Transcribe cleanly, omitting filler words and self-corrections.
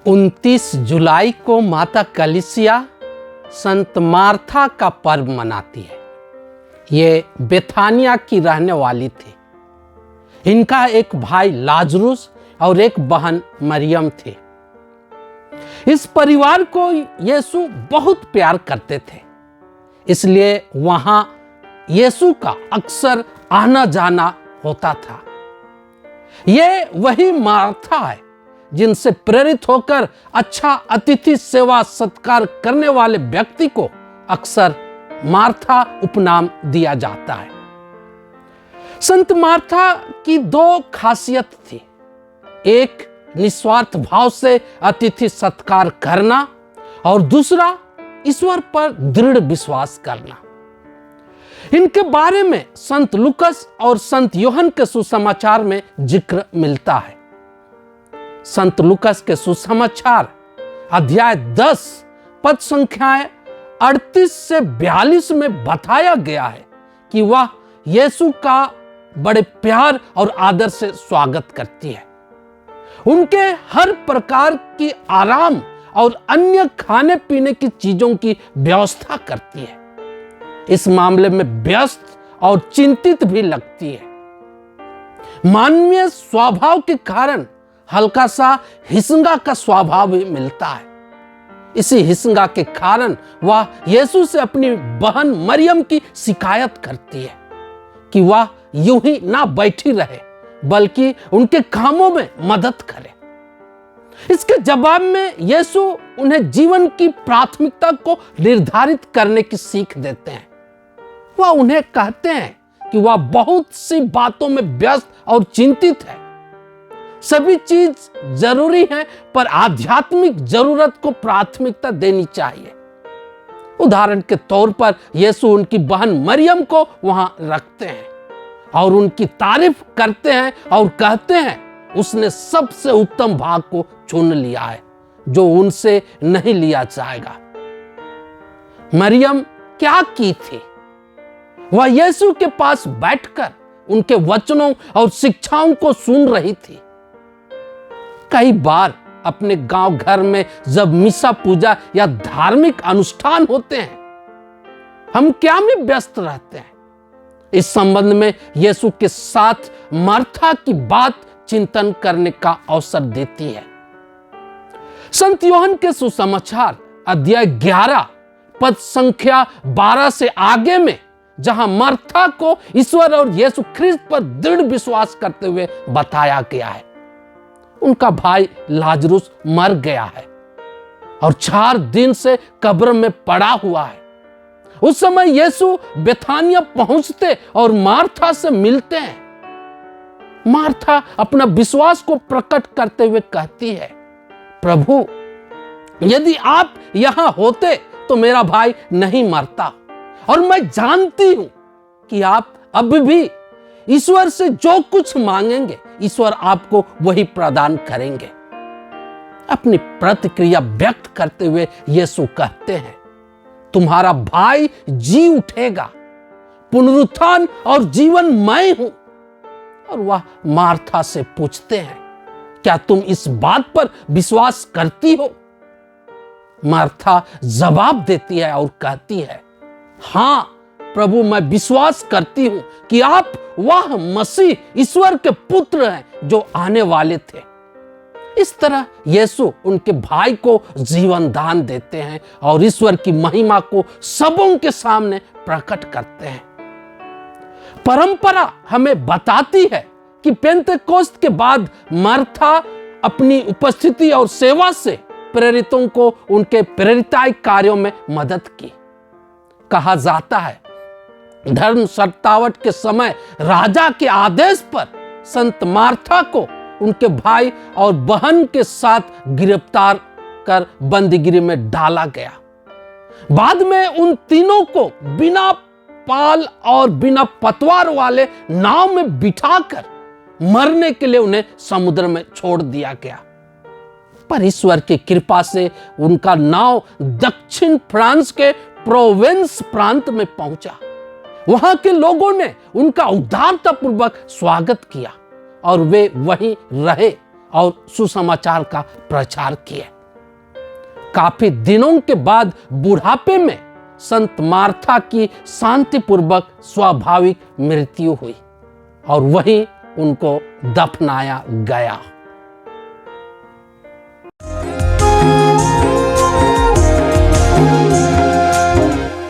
29 जुलाई को माता कलीसिया संत मार्था का पर्व मनाती है। ये बेथानिया की रहने वाली थी। इनका एक भाई लाजरुस और एक बहन मरियम थी। इस परिवार को यीशु बहुत प्यार करते थे, इसलिए वहां यीशु का अक्सर आना जाना होता था। ये वही मार्था है जिनसे प्रेरित होकर अच्छा अतिथि सेवा सत्कार करने वाले व्यक्ति को अक्सर मार्था उपनाम दिया जाता है। संत मार्था की दो खासियत थी, एक निस्वार्थ भाव से अतिथि सत्कार करना और दूसरा ईश्वर पर दृढ़ विश्वास करना। इनके बारे में संत लूकस और संत यूहन्ना के सुसमाचार में जिक्र मिलता है। संत लूकस के सुसमाचार अध्याय 10 पद संख्याएं 38 से 42 में बताया गया है कि वह यीशु का बड़े प्यार और आदर से स्वागत करती है। उनके हर प्रकार की आराम और अन्य खाने पीने की चीजों की व्यवस्था करती है। इस मामले में व्यस्त और चिंतित भी लगती है। मानवीय स्वभाव के कारण हल्का सा हिसंगा का स्वभाव भी मिलता है। इसी हिसंगा के कारण वह यीशु से अपनी बहन मरियम की शिकायत करती है कि वह यूं ही ना बैठी रहे बल्कि उनके कामों में मदद करे। इसके जवाब में यीशु उन्हें जीवन की प्राथमिकता को निर्धारित करने की सीख देते हैं। वह उन्हें कहते हैं कि वह बहुत सी बातों में व्यस्त और चिंतित है। सभी चीज जरूरी है, पर आध्यात्मिक जरूरत को प्राथमिकता देनी चाहिए। उदाहरण के तौर पर यीशु उनकी बहन मरियम को वहां रखते हैं और उनकी तारीफ करते हैं और कहते हैं उसने सबसे उत्तम भाग को चुन लिया है जो उनसे नहीं लिया जाएगा। मरियम क्या की थी? वह यीशु के पास बैठकर उनके वचनों और शिक्षाओं को सुन रही थी। कई बार अपने गांव घर में जब मिसा पूजा या धार्मिक अनुष्ठान होते हैं, हम क्या में व्यस्त रहते हैं। इस संबंध में यीशु के साथ मार्था की बात चिंतन करने का अवसर देती है। संत यूहन्ना के सुसमाचार अध्याय 11 पद संख्या 12 से आगे में, जहां मार्था को ईश्वर और यीशु ख्रिस्त पर दृढ़ विश्वास करते हुए बताया गया है। उनका भाई लाजरुस मर गया है और 4 दिन से कब्र में पड़ा हुआ है। उस समय यीशु बेथानिया पहुंचते और मार्था से मिलते हैं। मार्था अपना विश्वास को प्रकट करते हुए कहती है, प्रभु, यदि आप यहां होते तो मेरा भाई नहीं मरता, और मैं जानती हूं कि आप अब भी ईश्वर से जो कुछ मांगेंगे ईश्वर आपको वही प्रदान करेंगे। अपनी प्रतिक्रिया व्यक्त करते हुए यीशु कहते हैं, तुम्हारा भाई जी उठेगा, पुनरुत्थान और जीवन मैं हूं। और वह मार्था से पूछते हैं, क्या तुम इस बात पर विश्वास करती हो? मार्था जवाब देती है और कहती है, हां प्रभु, मैं विश्वास करती हूं कि आप वह मसीह ईश्वर के पुत्र हैं जो आने वाले थे। इस तरह यीशु उनके भाई को जीवन दान देते हैं और ईश्वर की महिमा को सबों के सामने प्रकट करते हैं। परंपरा हमें बताती है कि पेंतेकोस्त के बाद मार्था अपनी उपस्थिति और सेवा से प्रेरितों को उनके प्रेरिताई कार्यों में मदद की। कहा जाता है, धर्म सत्तावट के समय राजा के आदेश पर संत मार्था को उनके भाई और बहन के साथ गिरफ्तार कर बंदीगिरी में डाला गया। बाद में उन तीनों को बिना पाल और बिना पतवार वाले नाव में बिठाकर मरने के लिए उन्हें समुद्र में छोड़ दिया गया। पर ईश्वर की कृपा से उनका नाव दक्षिण फ्रांस के प्रोवेंस प्रांत में पहुंचा। वहां के लोगों ने उनका उदारतापूर्वक स्वागत किया और वे वहीं रहे और सुसमाचार का प्रचार किए। काफी दिनों के बाद बुढ़ापे में संत मार्था की शांतिपूर्वक स्वाभाविक मृत्यु हुई और वहीं उनको दफनाया गया।